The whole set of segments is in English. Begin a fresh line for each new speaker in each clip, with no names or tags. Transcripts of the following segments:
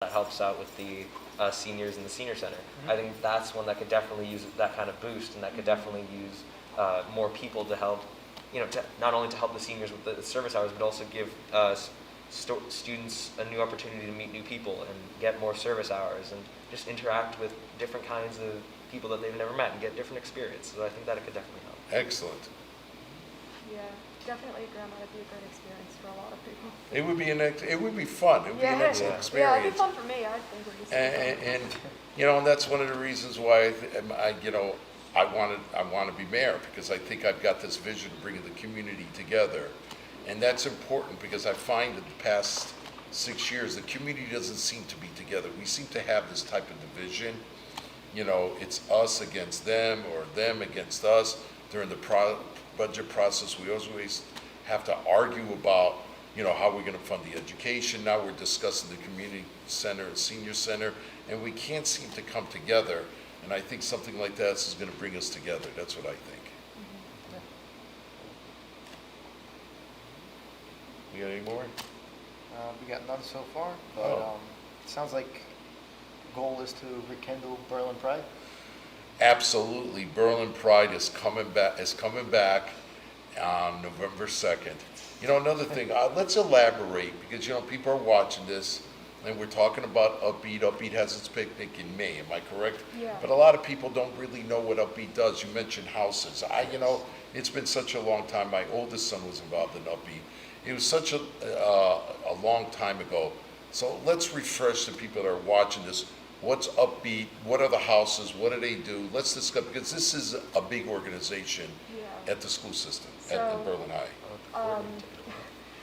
that helps out with the seniors in the senior center. I think that's one that could definitely use that kind of boost, and that could definitely use more people to help, not only to help the seniors with the service hours, but also give students a new opportunity to meet new people and get more service hours and just interact with different kinds of people that they've never met and get different experiences. So I think that it could definitely help.
Excellent.
Yeah, definitely agree on that. It'd be a great experience for a lot of people.
It would be it would be fun. It would be an excellent experience.
Yeah, it'd be fun for me. I think it'd be super fun.
And that's one of the reasons why I want to be mayor, because I think I've got this vision of bringing the community together, and that's important because I find that the past 6 years the community doesn't seem to be together. We seem to have this type of division. It's us against them or them against us. During the budget process, we always have to argue about how we're going to fund the education. Now we're discussing the community center and senior center, and we can't seem to come together. And I think something like that is going to bring us together. That's what I think. You got any more?
We got none so far, but it sounds like goal is to rekindle Berlin Pride.
Absolutely, Berlin Pride is coming back on November 2nd. Another thing, let's elaborate, because people are watching this and we're talking about Upbeat. Upbeat has its picnic in May, am I correct?
Yeah.
But a lot of people don't really know what Upbeat does. You mentioned houses. It's been such a long time. My oldest son was involved in Upbeat. It was such a long time ago. So let's refresh the people that are watching this. What's Upbeat? What are the houses? What do they do? Let's discuss, because this is a big organization at the school system at Berlin High.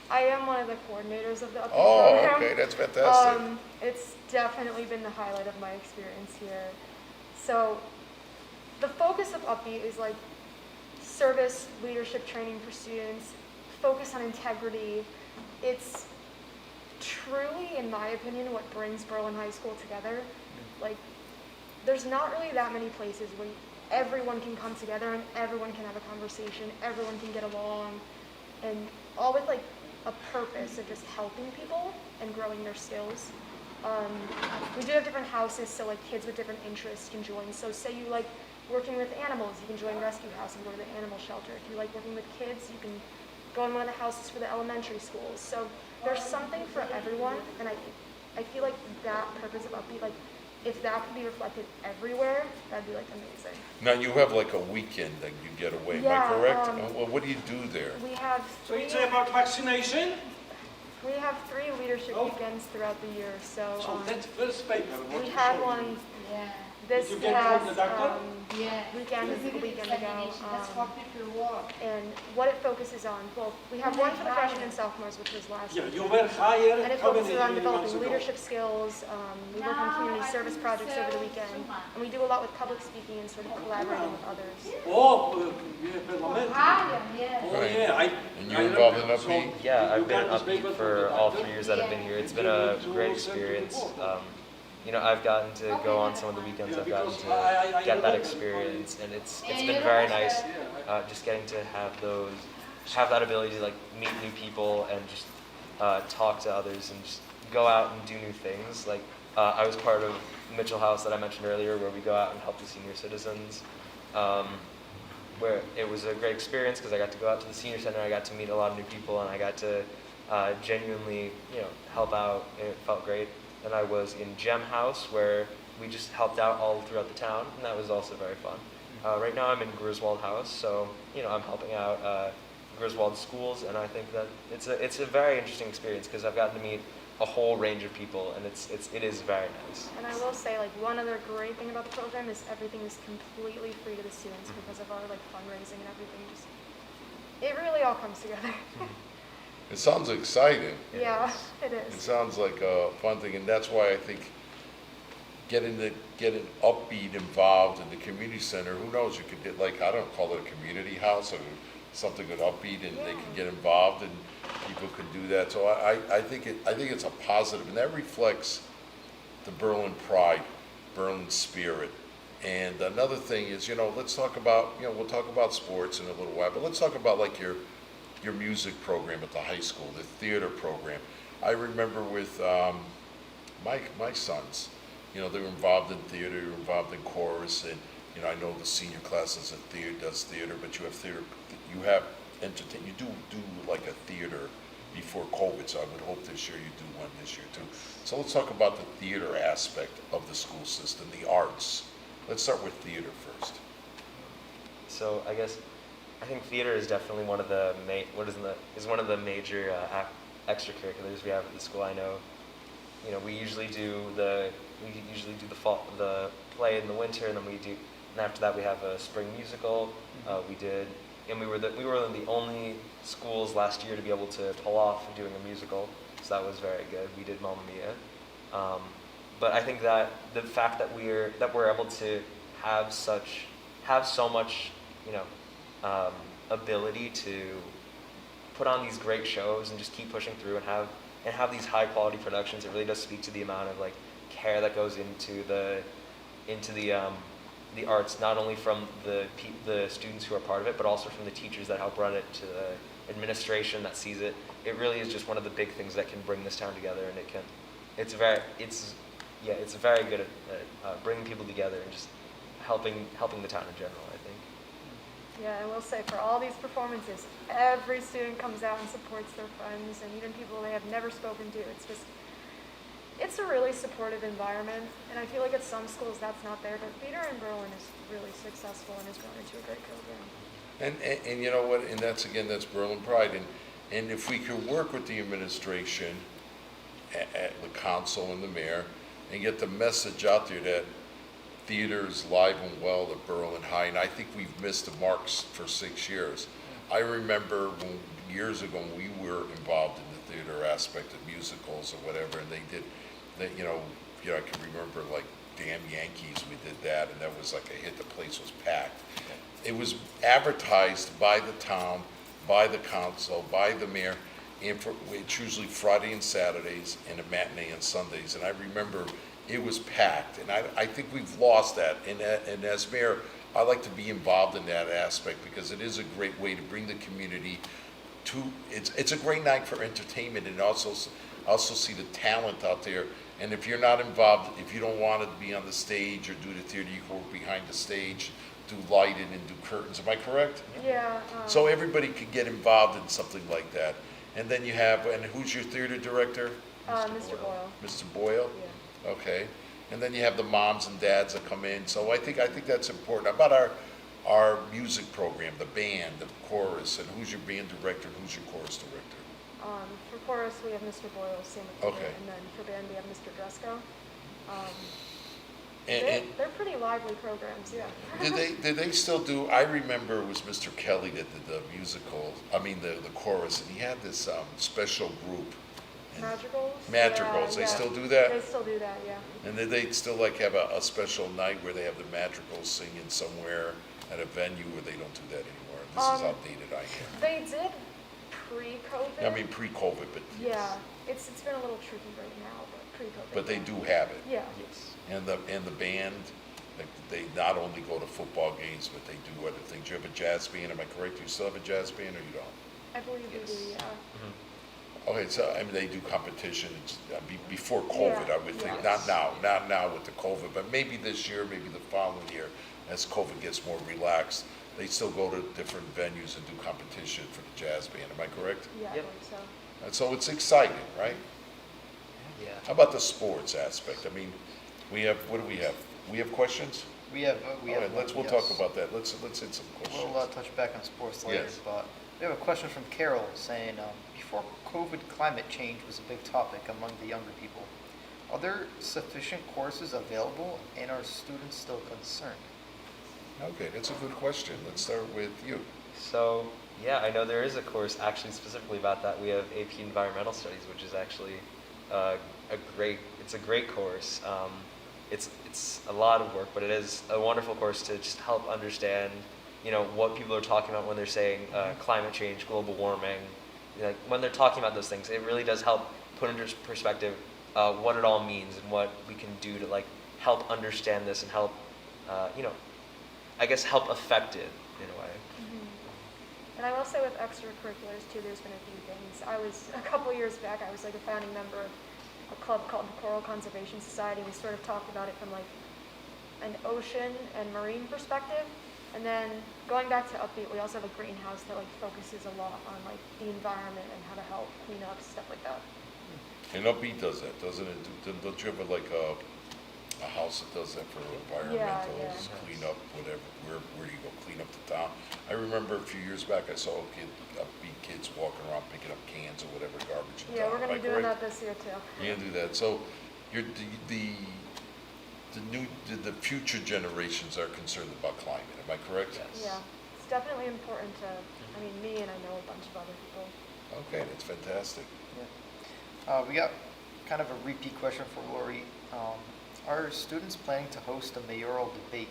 I am one of the coordinators of the Upbeat
program.
program.
Okay, that's fantastic.
It's definitely been the highlight of my experience here. So the focus of Upbeat is like service leadership training for students, focus on integrity. It's truly, in my opinion, what brings Berlin High School together. Like, there's not really that many places where everyone can come together and everyone can have a conversation, everyone can get along, and all with like a purpose of just helping people and growing their skills. We do have different houses, so like kids with different interests can join. So say you like working with animals, you can join Rescue House and go to the animal shelter. If you like working with kids, you can go in one of the houses for the elementary schools. So there's something for everyone, and I feel like that purpose of Upbeat, like if that could be reflected everywhere, that'd be like amazing.
Now you have like a weekend that you get away, am I correct? Well, what do you do there?
We have
So you say about vaccination?
We have 3 leadership weekends throughout the year. So
That's first paper.
we had one this
Did you get
past
from the doctor?
weekend, a weekend ago.
That's what people want.
And what it focuses on, well, we have one for the freshmen and sophomores, which was last
Yeah,
week.
you were hired.
And it
how
focuses on
many months
developing
ago?
leadership skills. We work on community service projects over the weekend. And we do a lot with public speaking and sort of collaborating with others.
Oh, parliament.
Yes.
Oh,
Right.
yeah.
And you're involved in Upbeat?
Yeah, I've been
got
at
this paper
Upbeat
from
for
the
all
doctor?
3 years that I've been here. It's been a great experience. I've gotten to go on some of the weekends. I've gotten to get that experience, and it's been very nice just getting to have that ability to like meet new people and just talk to others and just go out and do new things. Like I was part of Mitchell House that I mentioned earlier, where we go out and help the senior citizens. Where it was a great experience because I got to go out to the senior center, I got to meet a lot of new people, and I got to genuinely, help out. It felt great. And I was in Gem House, where we just helped out all throughout the town, and that was also very fun. Right now I'm in Griswold House, so I'm helping out Griswold schools, and I think that it's a very interesting experience because I've gotten to meet a whole range of people, and it is very nice.
And I will say, like, one other great thing about the program is everything is completely free to the students because of our like fundraising and everything. It really all comes together.
It sounds exciting.
Yeah, it
It
is.
sounds like a fun thing, and that's why I think getting Upbeat involved in the community center, who knows, you could get like, I don't call it a community house or something with Upbeat, and they can get involved and people can do that. So I think it's a positive, and that reflects the Berlin pride, Berlin spirit. And another thing is, let's talk about, we'll talk about sports in a little while, but let's talk about like your music program at the high school, the theater program. I remember with my sons, you know, they're involved in theater, they're involved in chorus, and, you know, I know the senior classes at theater, does theater, but you have theater, you have you do like a theater before COVID, so I would hope this year you do one this year too. So let's talk about the theater aspect of the school system, the arts. Let's start with theater first.
So I think theater is definitely one of the one of the major extracurriculars we have at the school. I know, you know, we usually do the play in the winter, and then and after that we have a spring musical. We were the only schools last year to be able to pull off doing a musical, so that was very good. We did Mamma Mia, but I think that the fact that we're able to have so much, you know, ability to put on these great shows and just keep pushing through and have these high quality productions, it really does speak to the amount of like care that goes into the arts, not only from the students who are part of it, but also from the teachers that help run it, to the administration that sees it. It really is just one of the big things that can bring this town together, and it's very good at bringing people together and just helping the town in general, I think.
Yeah, I will say for all these performances, every student comes out and supports their friends and even people they have never spoken to. It's a really supportive environment, and I feel like at some schools that's not there, but theater in Berlin is really successful and has grown into a great program.
And you know what, and that's Berlin Pride, and if we could work with the administration, at the council and the mayor, and get the message out there that theater is alive and well at Berlin High, and I think we've missed the marks for 6 years. I remember years ago when we were involved in the theater aspect of musicals or whatever, and they did, you know, I can remember like Damn Yankees, we did that, and that was like a hit. The place was packed. It was advertised by the town, by the council, by the mayor, and it's usually Friday and Saturdays and a matinee on Sundays. And I remember it was packed, and I think we've lost that. And as mayor, I like to be involved in that aspect because it is a great way to bring the community to. It's a great night for entertainment, and also see the talent out there. And if you're not involved, if you don't want to be on the stage or do the theater, you can work behind the stage, do lighting and do curtains. Am I correct?
Yeah.
So everybody could get involved in something like that. And then you have, and who's your theater director?
Mr. Boyle.
Mr. Boyle?
Yeah.
Okay. And then you have the moms and dads that come in. So I think that's important. About our music program, the band, the chorus, and who's your band director, and who's your chorus director?
For chorus, we have Mr. Boyle, same with
Okay.
theater, and then for band, we have Mr. Dresko.
And
They're pretty lively programs, yeah.
did they still do? I remember it was Mr. Kelly that did the musical. I mean the chorus, and he had this special group. And
Madrigals?
Madrigals.
Yeah,
They
yeah.
still do that?
They still do that, yeah.
And did they still like have a special night where they have the Madrigals singing somewhere at a venue, or they don't do that anymore? This is outdated, I hear.
They did pre-COVID.
I mean pre-COVID, but
Yeah, it's been a little tricky right now, but pre-COVID.
but they
yeah.
do have it.
Yeah.
Yes.
And the band, like, they not only go to football games, but they do other things. You have a jazz band, am I correct? Do you still have a jazz band, or you don't?
I believe we
Yes.
do, yeah.
Okay, so I mean, they do competitions before COVID,
Yeah,
I would think.
yes.
Not now with the COVID, but maybe this year, maybe the following year, as COVID gets more relaxed, they still go to different venues and do competition for the jazz band. Am I correct?
Yeah, I
Yep.
believe so.
And so it's exciting, right?
Yeah.
How about the sports aspect? I mean, what do we have? We have questions?
We have
All right,
one,
we'll
yes.
talk about that. Let's hit some questions.
We'll touch back on sports later,
Yes.
but we have a question from Carol saying, before COVID, climate change was a big topic among the younger people. Are there sufficient courses available, and are students still concerned?
Okay, that's a good question. Let's start with you.
So, yeah, I know there is a course actually specifically about that. We have AP Environmental Studies, which is actually a great course. It's a lot of work, but it is a wonderful course to just help understand, you know, what people are talking about when they're saying climate change, global warming. Like when they're talking about those things, it really does help put into perspective what it all means and what we can do to like help understand this and help, you know, I guess help affect it in a way.
And I will say with extracurriculars too, there's been a few things. A couple years back, I was like a founding member of a club called the Coral Conservation Society. We sort of talked about it from like an ocean and marine perspective. And then going back to Upbeat, we also have a greenhouse that like focuses a lot on like the environment and how to help clean up, stuff like that.
And Upbeat does that, doesn't it? Don't you have like a house that does that for environmentals,
yeah.
clean up whatever? Where do you go clean up the town? I remember a few years back I saw Upbeat kids walking around picking up cans or whatever garbage in
Yeah,
town.
we're gonna
Am I
be doing
correct?
that this year too.
You're gonna do that. So you're the future generations are concerned about climate. Am I correct?
Yes.
Yeah, it's definitely important to, I mean, me and I know a bunch of other people.
Okay, that's fantastic.
Yeah. We got kind of a repeat question for Lori. Are students planning to host a mayoral debate?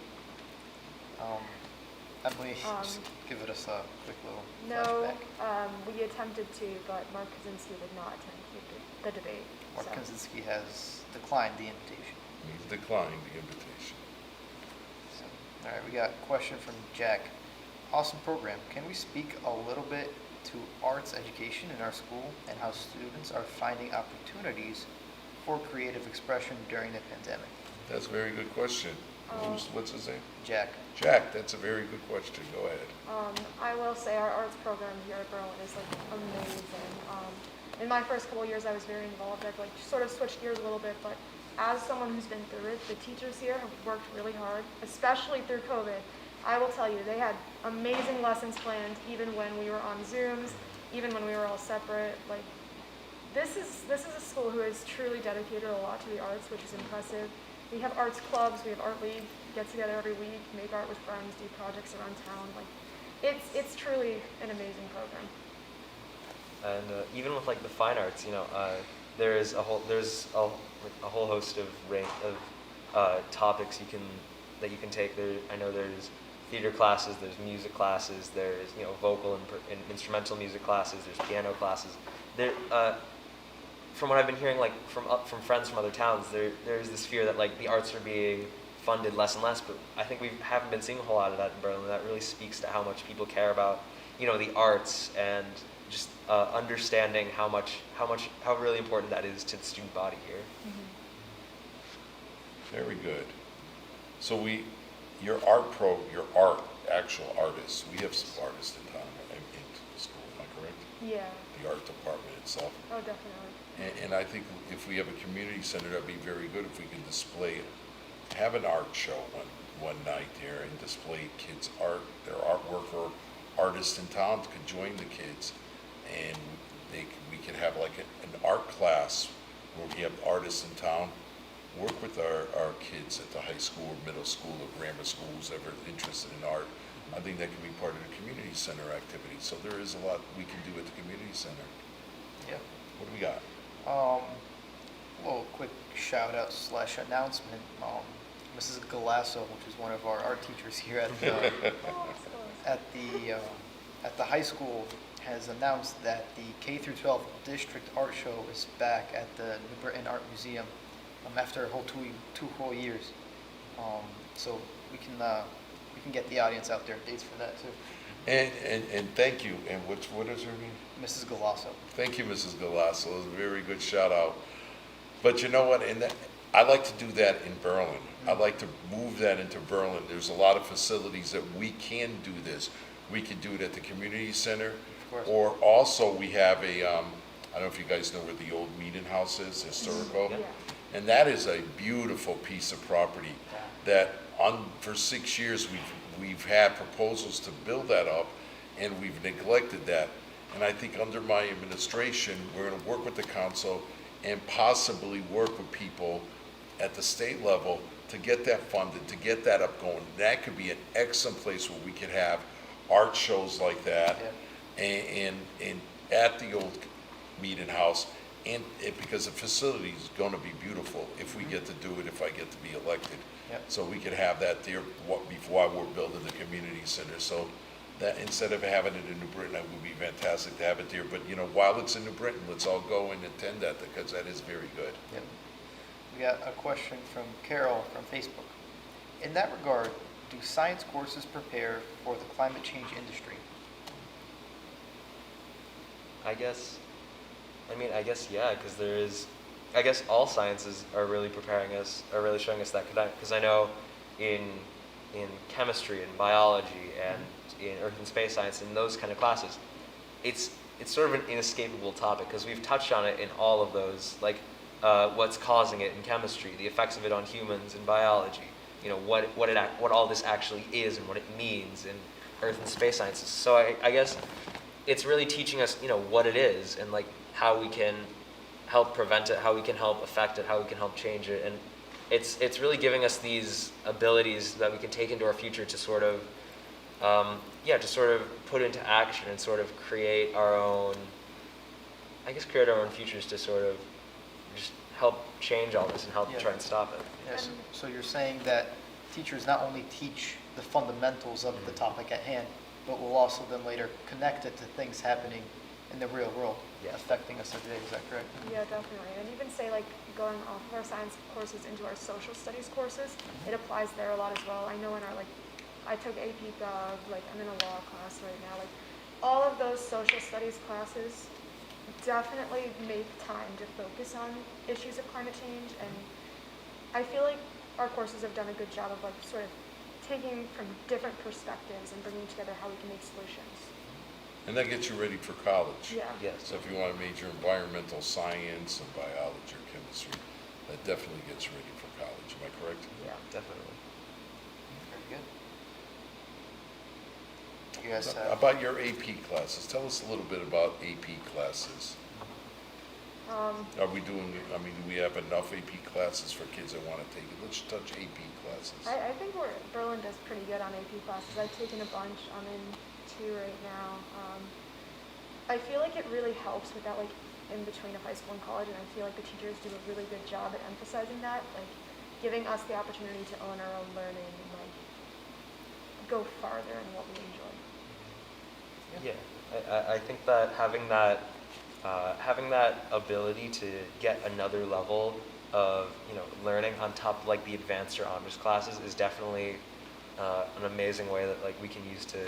Emily, just give it us a quick little
No,
flashback.
we attempted to, but Mark Kaczynski did not attend the debate.
Mark
so.
Kaczynski has declined the invitation.
He's declining the invitation.
So, all right, we got a question from Jack. Awesome program. Can we speak a little bit to arts education in our school and how students are finding opportunities for creative expression during the pandemic?
That's a very good question. What's his name?
Jack.
Jack, that's a very good question. Go ahead.
I will say our arts program here at Berlin is like amazing. In my first couple of years, I was very involved. I've like sort of switched gears a little bit, but as someone who's been through it, the teachers here have worked really hard, especially through COVID. I will tell you, they had amazing lessons planned, even when we were on Zooms, even when we were all separate. Like, this is a school who has truly dedicated a lot to the arts, which is impressive. We have arts clubs, we have art league, get together every week, make art with friends, do projects around town. Like, it's truly an amazing program.
And even with like the fine arts, you know, there's a whole host of topics that you can take. I know there's theater classes, there's music classes, there's vocal and instrumental music classes, there's piano classes. There, from what I've been hearing, like from friends from other towns, there's this fear that like the arts are being funded less and less. But I think we haven't been seeing a whole lot of that in Berlin. That really speaks to how much people care about the arts and just understanding how really important that is to the student body here.
Mm-hmm.
Very good. So your actual artists, we have some artists in town in the school, am I correct?
Yeah.
The art department itself.
Oh, definitely.
And I think if we have a community center, that'd be very good if we can have an art show one night there and display kids' art, their artwork, or artists in town could join the kids, and we could have like an art class where we have artists in town work with our kids at the high school or middle school or grammar schools ever interested in art. I think that can be part of the community center activity. So there is a lot we can do at the community center.
Yeah.
What do we got?
A little quick shout out / announcement. Mrs. Galasso, which is one of our art teachers here at the high school, has announced that the K through 12 district art show is back at the New Britain Art Museum after a whole two whole years. So we can get the audience out there dates for that too.
And thank you. And what is her name?
Mrs. Galasso.
Thank you, Mrs. Galasso. It was a very good shout out. But you know what? I like to do that in Berlin. I like to move that into Berlin. There's a lot of facilities that we can do this. We can do it at the community center, or also we have I don't know if you guys know where the old meeting house is, historical,
Yeah.
and that is a beautiful piece of property that for 6 years we've had proposals to build that up, and we've neglected that. And I think under my administration, we're going to work with the council and possibly work with people at the state level to get that funded, to get that up going. That could be an excellent place where we could have art shows like that, and at the old meeting house, and because the facility is going to be beautiful if we get to do it, if I get to be elected.
Yep.
So we could have that there before we're building the community center. So that instead of having it in New Britain, that would be fantastic to have it there. But while it's in New Britain, let's all go and attend that, because that is very good.
Yep. We got a question from Carol from Facebook. In that regard, do science courses prepare for the climate change industry?
I guess yeah, because there is, I guess all sciences are really preparing us, are really showing us that connect. Because I know in chemistry and biology and in earth and space science and those kind of classes, it's sort of an inescapable topic because we've touched on it in all of those, like what's causing it in chemistry, the effects of it on humans in biology, you know, what all this actually is and what it means in earth and space sciences. So I guess it's really teaching us, you know, what it is and like how we can help prevent it, how we can help affect it, how we can help change it, and it's really giving us these abilities that we can take into our future to sort of to sort of put into action and sort of create our own futures to sort of just help change all this and help
Yeah.
try and stop it.
Yes, so you're saying that teachers not only teach the fundamentals of the topic at hand, but will also then later connect it to things happening in the real world,
Yeah.
affecting us every day, is that correct?
Yeah, definitely. And even say like going off of our science courses into our social studies courses, it applies there a lot as well. I know in our I took AP Gov, I'm in a law class right now. All of those social studies classes definitely make time to focus on issues of climate change, and I feel like our courses have done a good job of sort of taking from different perspectives and bringing together how we can make solutions.
And that gets you ready for college.
Yeah.
Yes.
So if you want to major in environmental science and biology or chemistry, that definitely gets you ready for college. Am I correct?
Yeah, definitely.
Very good. You guys have,
About your AP classes, tell us a little bit about AP classes. Are we doing, I mean, do we have enough AP classes for kids that want to take it? Let's touch AP classes.
I think Berlin does pretty good on AP classes. I've taken a bunch. I'm in 2 right now. I feel like it really helps with that in between of high school and college, and I feel like the teachers do a really good job at emphasizing that, giving us the opportunity to own our own learning and go farther in what we enjoy.
Yeah, I think that having that ability to get another level of learning on top of the advanced or honors classes is definitely an amazing way that we can use to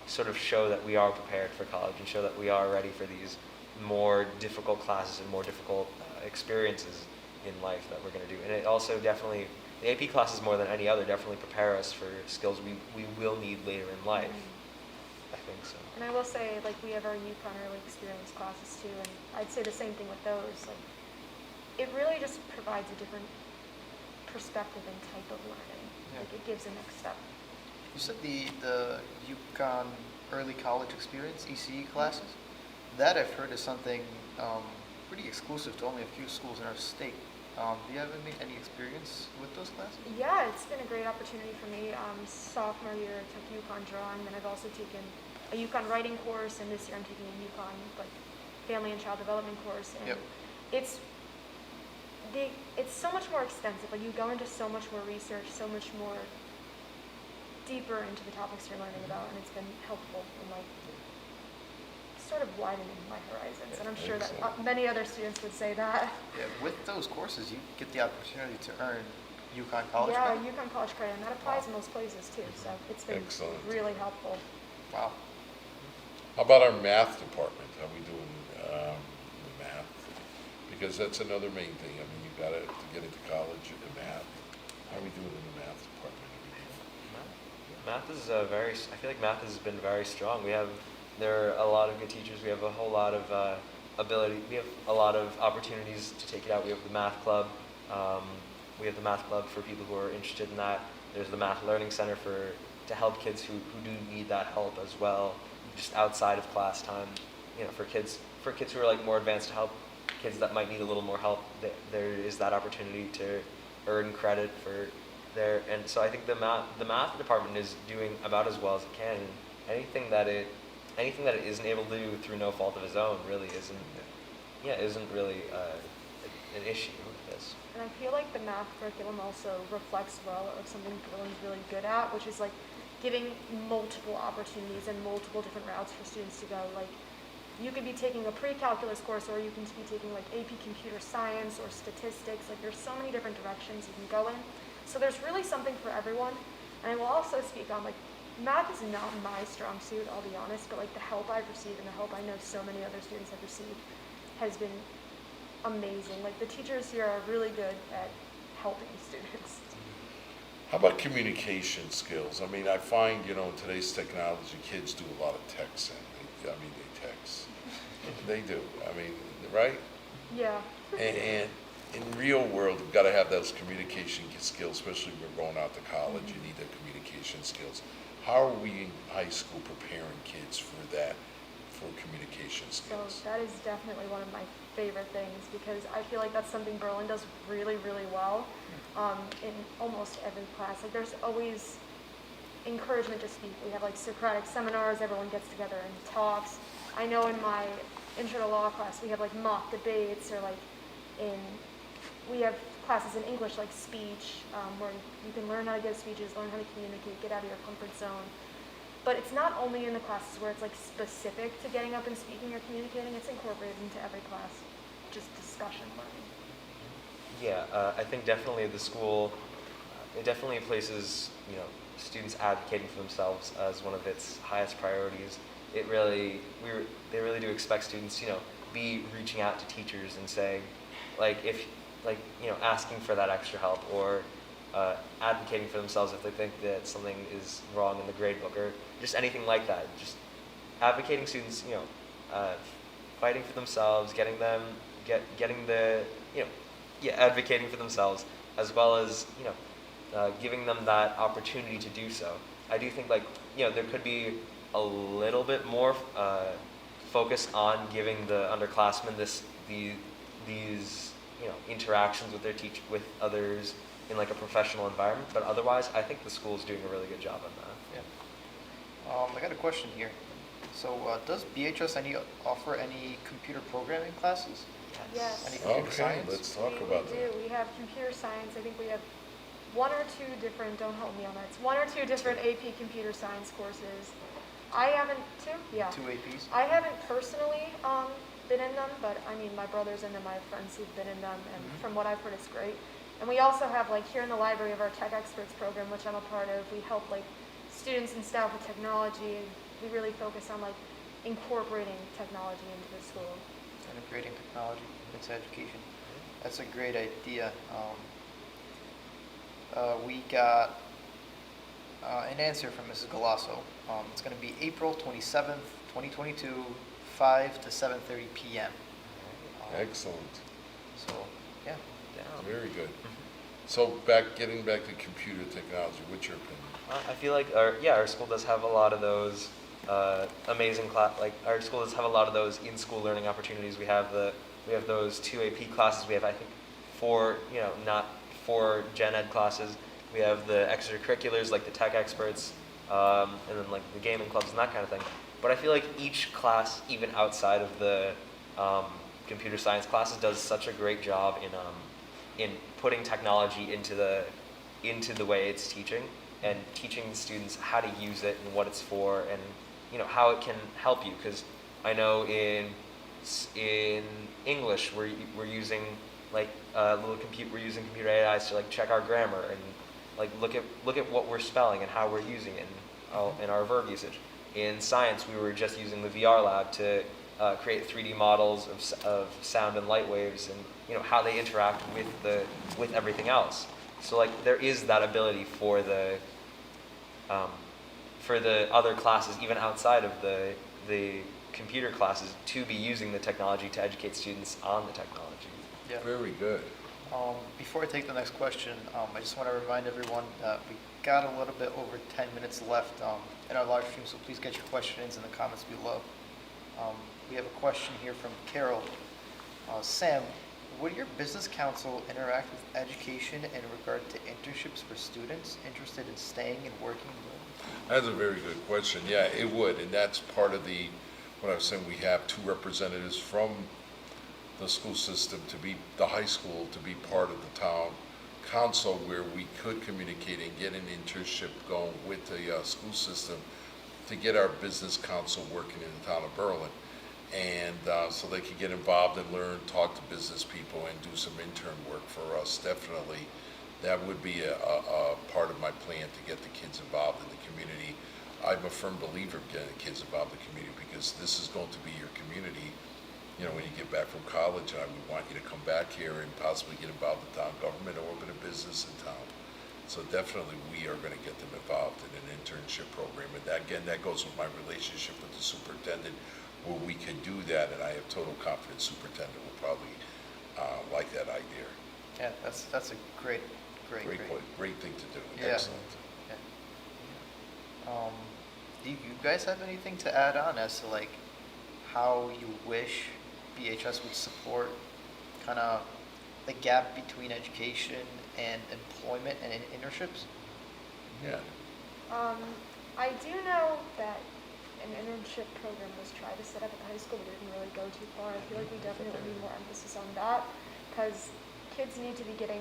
sort of show that we are prepared for college and show that we are ready for these more difficult classes and more difficult experiences in life that we're going to do. And it also definitely, the AP classes more than any other definitely prepare us for skills we will need later in life. I think so.
And I will say, we have our UConn early experience classes too, and I'd say the same thing with those. It really just provides a different perspective and type of learning.
Yeah.
It gives a next step.
you said the UConn early college experience, ECE classes, that I've heard is something pretty exclusive to only a few schools in our state. Do you have any experience with those classes?
Yeah, it's been a great opportunity for me. Sophomore year, I took UConn drawing, then I've also taken a UConn writing course, and this year I'm taking a UConn family and child development course. And
Yep.
it's so much more extensive. You go into so much more research, so much more deeper into the topics you're learning about, and it's been helpful in sort of widening my horizons. And I'm sure that
Excellent.
many other students would say that.
Yeah, with those courses, you get the opportunity to earn UConn college
Yeah,
credit?
UConn college credit, and that applies in most places too. So it's been
Excellent.
really helpful.
Wow.
How about our math department? How are we doing the math? Because that's another main thing. I mean, you've got to get into college in math. How are we doing in the math department?
Math is I feel like math has been very strong. There are a lot of good teachers. We have a whole lot of ability. We have a lot of opportunities to take it out. We have the math club. We have the math club for people who are interested in that. There's the math learning center to help kids who do need that help as well, just outside of class time. For kids who are more advanced, to help kids that might need a little more help. There is that opportunity to earn credit for there. And so I think the math department is doing about as well as it can. And anything that it isn't able to do through no fault of its own really isn't really an issue with this.
And I feel like the math curriculum also reflects well of something Berlin's really good at, which is giving multiple opportunities and multiple different routes for students to go. You could be taking a pre-calculus course, or you can be taking AP computer science or statistics. There's so many different directions you can go in. So there's really something for everyone. And I will also speak on math is not my strong suit, I'll be honest, but the help I've received and the help I know so many other students have received has been amazing. Like the teachers here are really good at helping students.
How about communication skills? I mean, I find, you know, in today's technology, kids do a lot of texting. They text. They do. I mean, right?
Yeah.
And in real world, you've got to have those communication skills, especially when we're going out to college. You need the communication skills. How are we in high school preparing kids for that, for communication
So
skills?
that is definitely one of my favorite things because I feel like that's something Berlin does really, really well in almost every class. Like there's always encouragement to speak. We have like Socratic seminars, everyone gets together and talks. I know in my intro to law class we have like mock debates or like we have classes in English like speech where you can learn how to give speeches, learn how to communicate, get out of your comfort zone. But it's not only in the classes where it's like specific to getting up and speaking or communicating, it's incorporated into every class, just discussion learning.
Yeah, I think definitely the school, it definitely places, you know, students advocating for themselves as one of its highest priorities. It really, they really do expect students, you know, be reaching out to teachers and saying, like, you know, asking for that extra help or advocating for themselves if they think that something is wrong in the grade book or just anything like that. Just advocating students, you know, fighting for themselves, getting the, you know, yeah, advocating for themselves as well as, you know, giving them that opportunity to do so. I do think, like, you know, there could be a little bit more focus on giving the underclassmen these you know, interactions with with others in like a professional environment. But otherwise, I think the school is doing a really good job on that.
Yeah. I got a question here. So, does BHS offer any computer programming classes?
Yes.
Any computer
Okay,
science?
let's talk
We
about
do.
that.
We have computer science. I think we have one or two different, don't hold me on that, it's one or two different AP computer science courses. I haven't, two? Yeah.
Two APs?
I haven't personally been in them, but I mean, my brother's in them, I have friends who've been in them, and from what I've heard, it's great. And we also have, like, here in the library of our Tech Experts program, which I'm a part of, we help, like, students and staff with technology, and we really focus on, like, incorporating technology into the school.
Integrating technology into education. That's a great idea. We got an answer from Mrs. Galasso. It's going to be April 27th, 2022, 5 to 7:30 p.m.
Excellent.
So, yeah.
Very good. So getting back to computer technology, what's your opinion?
I feel like our school does have a lot of those amazing our school does have a lot of those in-school learning opportunities. We have those two AP classes. We have, I think, not four gen ed classes. We have the extracurriculars like the Tech Experts, and then like the gaming clubs and that kind of thing. But I feel like each class, even outside of the computer science classes, does such a great job in putting technology into the way it's teaching and teaching the students how to use it and what it's for and, you know, how it can help you. Because I know in English we're using like we're using computer AIs to like check our grammar and like look at what we're spelling and how we're using it in our verb usage. In science, we were just using the VR lab to create 3D models of sound and light waves and, you know, how they interact with everything else. So like there is that ability for the other classes, even outside of the computer classes, to be using the technology to educate students on the technology.
Yeah.
Very good.
Before I take the next question, I just want to remind everyone that we got a little bit over 10 minutes left in our live stream, so please get your questions in the comments below. We have a question here from Carol. Sam, would your business council interact with education in regard to internships for students interested in staying and working?
That's a very good question. Yeah, it would, and that's part of what I was saying. We have two representatives from the school system the high school to be part of the town council where we could communicate and get an internship going with the school system to get our business council working in the town of Berlin. And so they could get involved and learn, talk to business people and do some intern work for us. Definitely, that would be a part of my plan to get the kids involved in the community. I'm a firm believer of getting the kids involved in the community because this is going to be your community. you know, when you get back from college, I would want you to come back here and possibly get involved in town government or open a business in town. So definitely, we are going to get them involved in an internship program. And that, again, that goes with my relationship with the superintendent, where we can do that, and I have total confidence superintendent will probably like that idea.
Yeah, that's a great
Great thing to do.
Yeah.
Excellent.
Do you guys have anything to add on as to like how you wish BHS would support kind of the gap between education and employment and internships?
Yeah.
I do know that an internship program was tried to set up at the high school, but it didn't really go too far. I feel like we definitely need more emphasis on that, because kids need to be getting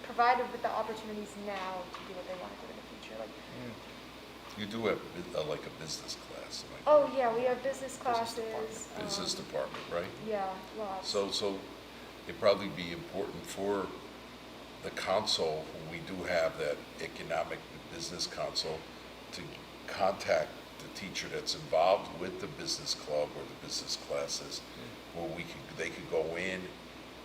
provided with the opportunities now to do what they want to do in the future. Like,
You do have like a business class. Am I
oh
correct?
yeah, we have business classes.
Business department, right?
Yeah, lots.
So it'd probably be important for the council, when we do have that economic business council, to contact the teacher that's involved with the business club or the business classes, where they could go in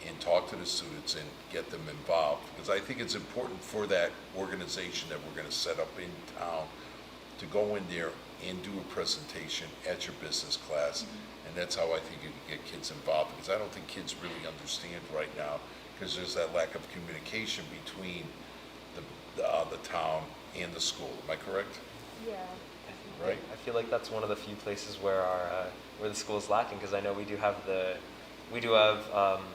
and talk to the students and get them involved. Because I think it's important for that organization that we're going to set up in town to go in there and do a presentation at your business class. And that's how I think you can get kids involved, because I don't think kids really understand right now, because there's that lack of communication between the town and the school. Am I correct?
Yeah.
Right?
I feel like that's one of the few places where where the school is lacking, because I know we do have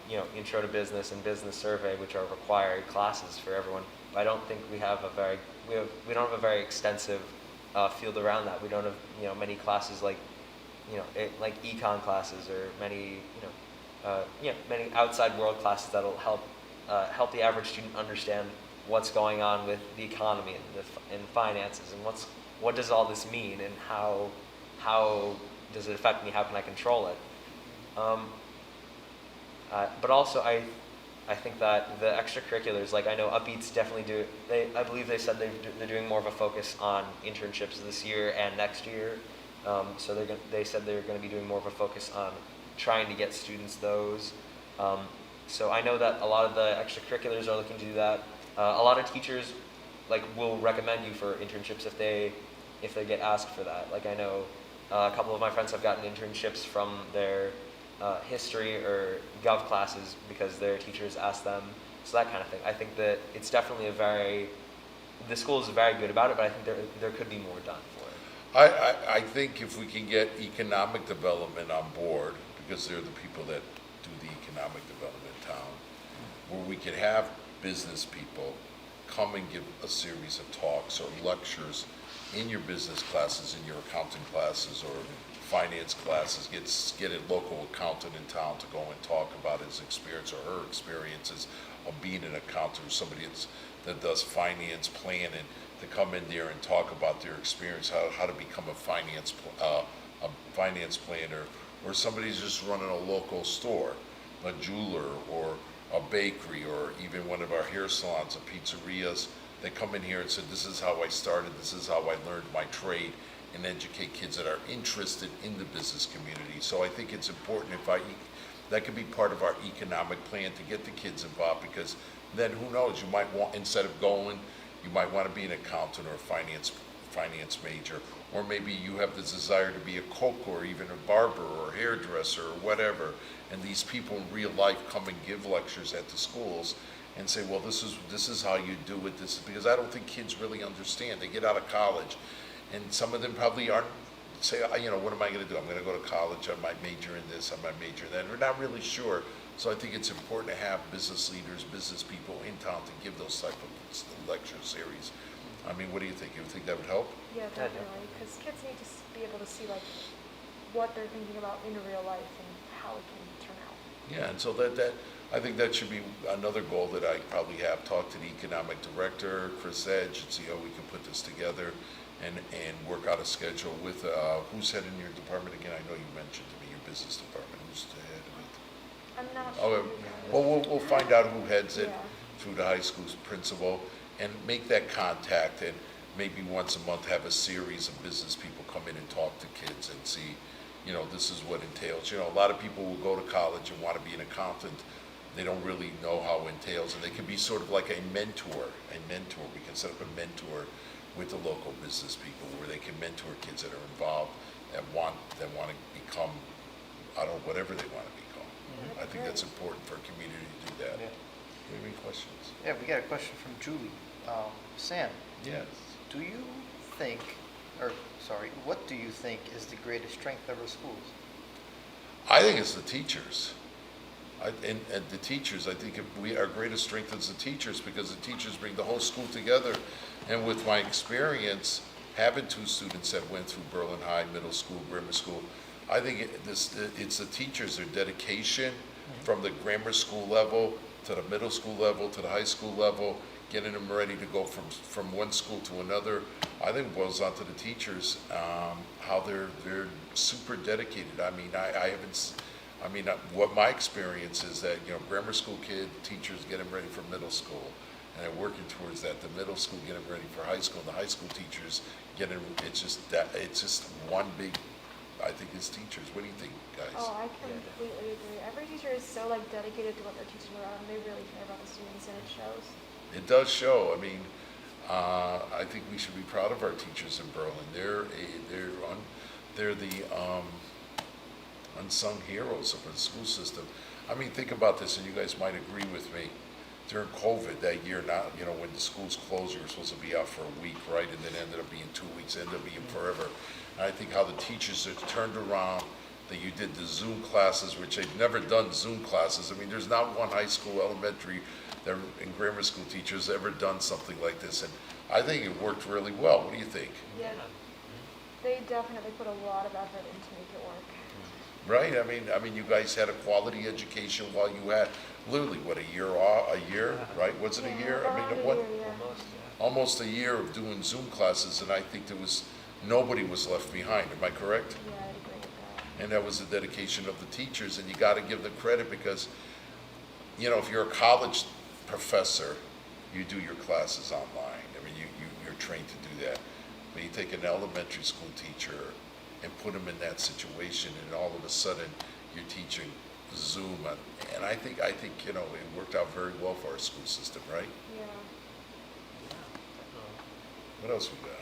you know, intro to business and business survey, which are required classes for everyone. But I don't think we don't have a very extensive field around that. We don't have, you know, many classes like, you know, like econ classes, or many, many outside world classes that'll help the average student understand what's going on with the economy and finances, and what does all this mean, and how does it affect me? How can I control it? But also, I think that the extracurriculars, like I know Upbeats definitely I believe they said they're doing more of a focus on internships this year and next year. So they said they're going to be doing more of a focus on trying to get students those. So I know that a lot of the extracurriculars are looking to do that. A lot of teachers will recommend you for internships if they get asked for that. Like I know a couple of my friends have gotten internships from their history or gov classes because their teachers asked them. So that kind of thing. I think that it's definitely the school is very good about it, but I think there could be more done for it.
I think if we can get economic development on board, because they're the people that do the economic development in town, where we can have business people come and give a series of talks or lectures in your business classes, in your accounting classes or finance classes, get a local accountant in town to go and talk about his experience or her experiences of being an accountant, or somebody that does finance planning, to come in there and talk about their experience, how to become a finance planner, or somebody's just running a local store, a jeweler or a bakery, or even one of our hair salons, a pizzerias. They come in here and said, this is how I started, this is how I learned my trade, and educate kids that are interested in the business community. So I think it's important that could be part of our economic plan, to get the kids involved, because then who knows, you might want, instead of going, you might want to be an accountant or a finance major, or maybe you have the desire to be a cook, or even a barber or hairdresser or whatever, and these people in real life come and give lectures at the schools and say, well, this is how you do it, because I don't think kids really understand. They get out of college, and some of them probably aren't, say, you know, what am I going to do? I'm going to go to college, I might major in this, I might major in that. We're not really sure. So I think it's important to have business leaders, business people in town to give those type of lecture series. I mean, what do you think? You think that would help?
Yeah, definitely, because kids need to be able to see what they're thinking about in real life and how it can turn out.
Yeah, and so that I think that should be another goal that I probably have. Talk to the economic director, Chris Edge, and see how we can put this together and work out a schedule with, who's head in your department again? I know you mentioned to me your business department. Who's the head of it?
I'm not
Oh,
sure.
well, we'll find out who heads it
Yeah.
through the high school's principal, and make that contact, and maybe once a month have a series of business people come in and talk to kids and see, this is what entails. A lot of people will go to college and want to be an accountant. They don't really know how it entails, and they can be sort of like a mentor. We can set up a mentor with the local business people where they can mentor kids that are involved that want to become, I don't know, whatever they want to become. I think that's important for a community to do that.
Yeah.
Do you have any questions?
Yeah, we got a question from Julie. Sam,
Yes.
do you think, or sorry, what do you think is the greatest strength of our schools?
I think it's the teachers. And the teachers, I think our greatest strength is the teachers, because the teachers bring the whole school together. And with my experience, having 2 students that went through Berlin High, middle school, grammar school, I think it's the teachers, their dedication from the grammar school level to the middle school level to the high school level, getting them ready to go from one school to another. I think it boils down to the teachers, how they're super dedicated. I mean, what my experience is that, grammar school teachers get them ready for middle school, and they're working towards that. The middle school get them ready for high school. The high school teachers it's just one big, I think, it's teachers. What do you think, guys?
Oh, I completely agree. Every teacher is so dedicated to what they're teaching around. They really care about the students, and it shows.
It does show. I mean, I think we should be proud of our teachers in Berlin. They're the unsung heroes of the school system. I mean, think about this, and you guys might agree with me. During COVID that year, when the schools closed, you were supposed to be out for a week, right? And then ended up being 2 weeks, ended up being forever. And I think how the teachers have turned around, that you did the Zoom classes, which they've never done Zoom classes. I mean, there's not one high school, elementary, and grammar school teachers ever done something like this. And I think it worked really well. What do you think?
Yeah. They definitely put a lot of effort in to make it work.
Right? I mean, you guys had a quality education while you had literally a year, right? Was it a year? I mean,
Around a year, yeah.
Almost, yeah.
almost a year of doing Zoom classes, and I think nobody was left behind. Am I correct?
Yeah, I'd agree with that.
And that was the dedication of the teachers, and you got to give them credit because, if you're a college professor, you do your classes online. I mean, you're trained to do that. But you take an elementary school teacher and put them in that situation, and all of a sudden you're teaching Zoom, and I think it worked out very well for our school system, right?
Yeah.
What else we got?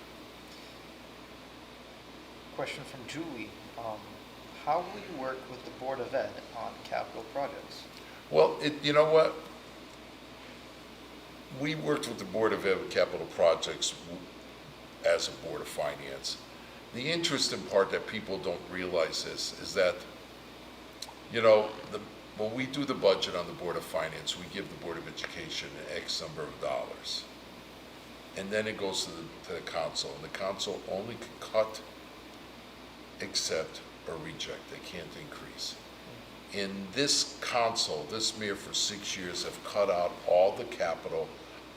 Question from Julie. How will you work with the Board of Ed on capital projects?
Well, you know what? We worked with the Board of Ed with capital projects as a Board of Finance. The interesting part that people don't realize is that, when we do the budget on the Board of Finance, we give the Board of Education X number of dollars. And then it goes to the council, and the council only can cut, accept, or reject. They can't increase. In this council, this mayor for 6 years have cut out all the capital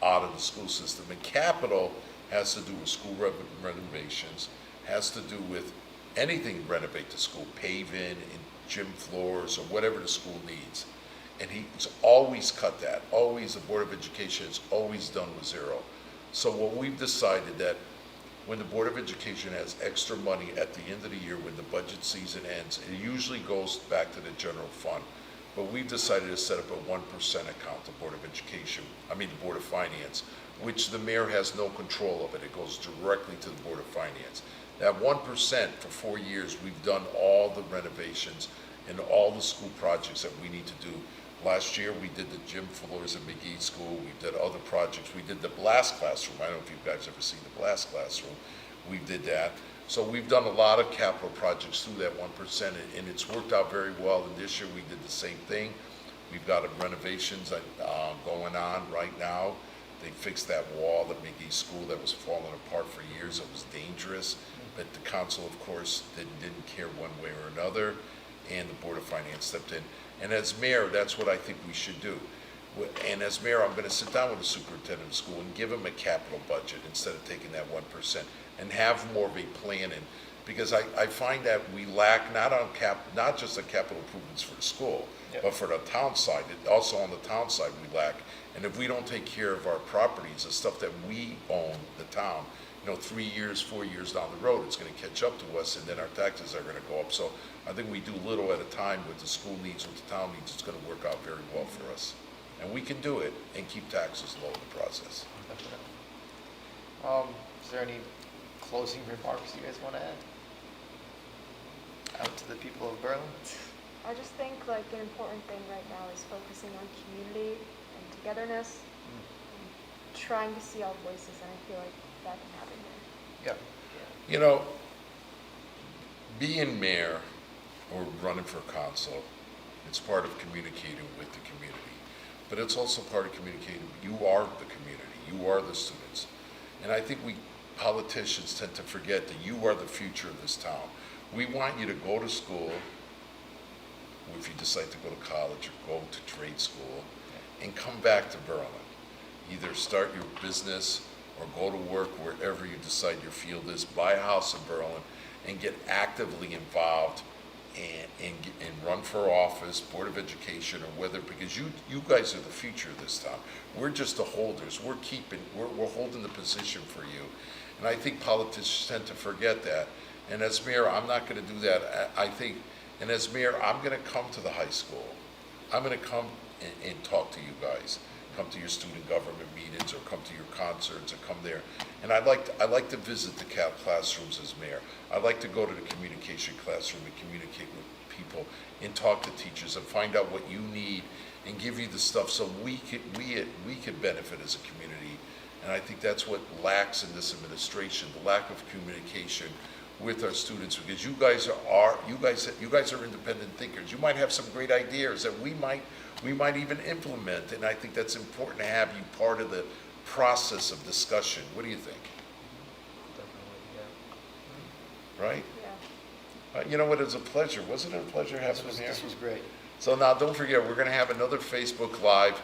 out of the school system. And capital has to do with school renovations, has to do with anything renovate the school, paving, gym floors, or whatever the school needs. And he's always cut that. Always, the Board of Education has always done with zero. So what we've decided that when the Board of Education has extra money at the end of the year, when the budget season ends, it usually goes back to the general fund. But we've decided to set up a 1% account, the Board of Finance, which the mayor has no control of it. It goes directly to the Board of Finance. That 1% for 4 years, we've done all the renovations and all the school projects that we need to do. Last year, we did the gym floors at McGee School. We did other projects. We did the blast classroom. I don't know if you guys ever seen the blast classroom. We did that. So we've done a lot of capital projects through that 1%, and it's worked out very well. And this year, we did the same thing. We've got renovations going on right now. They fixed that wall at McGee School that was falling apart for years. It was dangerous. But the council, of course, didn't care one way or another, and the Board of Finance stepped in. And as mayor, that's what I think we should do. And as mayor, I'm going to sit down with the superintendent of school and give him a capital budget instead of taking that 1%, and have more of a planning, because I find that we lack not just the capital improvements for the school, but for the town side. Also on the town side we lack. And if we don't take care of our properties, the stuff that we own, the town, 3 years, 4 years down the road, it's gonna catch up to us, and then our taxes are gonna go up. So I think we do little at a time with the school needs, with the town needs, it's gonna work out very well for us. And we can do it and keep taxes low in the process.
Definitely. Is there any closing remarks you guys want to add? Out to the people of Berlin?
I just think like an important thing right now is focusing on community and togetherness, and trying to see all voices, and I feel like that can happen here.
Yeah.
You know, being mayor or running for council, it's part of communicating with the community. But it's also part of communicating, you are the community, you are the students. And I think we politicians tend to forget that you are the future of this town. We want you to go to school, if you decide to go to college or go to trade school, and come back to Berlin. Either start your business or go to work wherever you decide your field is, buy a house in Berlin, and get actively involved and run for office, Board of Education, or whether, because you guys are the future of this town. We're just the holders. We're holding the position for you. And I think politicians tend to forget that. And as mayor, I'm not going to do that. I think, and as mayor, I'm going to come to the high school. I'm going to come and talk to you guys. Come to your student government meetings, or come to your concerts, or come there. And I like to visit the classrooms as mayor. I like to go to the communication classroom and communicate with people and talk to teachers and find out what you need and give you the stuff so we could benefit as a community. And I think that's what lacks in this administration, the lack of communication with our students, because you guys are independent thinkers. You might have some great ideas that we might even implement, and I think that's important to have you part of the process of discussion. What do you think?
Definitely, yeah.
Right?
Yeah.
You know what? It was a pleasure. Wasn't it a pleasure having you here?
This was great.
So now, don't forget, we're going to have another Facebook Live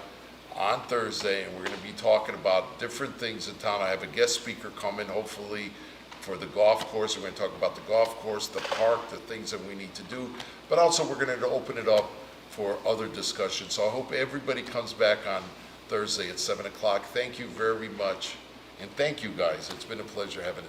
on Thursday, and we're going to be talking about different things in town. I have a guest speaker coming, hopefully, for the golf course. We're going to talk about the golf course, the park, the things that we need to do. But also, we're going to open it up for other discussions. So I hope everybody comes back on Thursday at 7 o'clock. Thank you very much. And thank you, guys. It's been a pleasure having